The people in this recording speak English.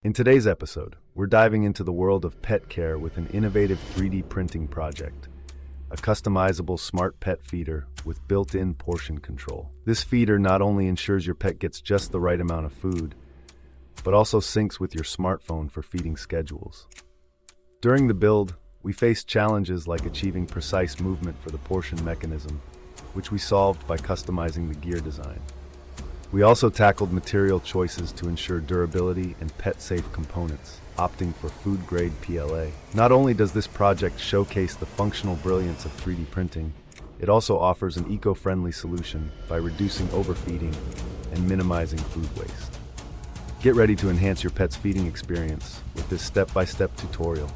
In today's episode, we're diving into the world of pet care with an innovative 3D printing project, a customizable smart pet feeder with built-in portion control. This feeder not only ensures your pet gets just the right amount of food, but also syncs with your smartphone for feeding schedules. During the build, we faced challenges like achieving precise movement for the portion mechanism, which we solved by customizing the gear design. We also tackled material choices to ensure durability and pet-safe components, opting for food-grade PLA. Not only does this project showcase the functional brilliance of 3D printing, it also offers an eco-friendly solution by reducing overfeeding and minimizing food waste. Get ready to enhance your pet's feeding experience with this step-by-step tutorial.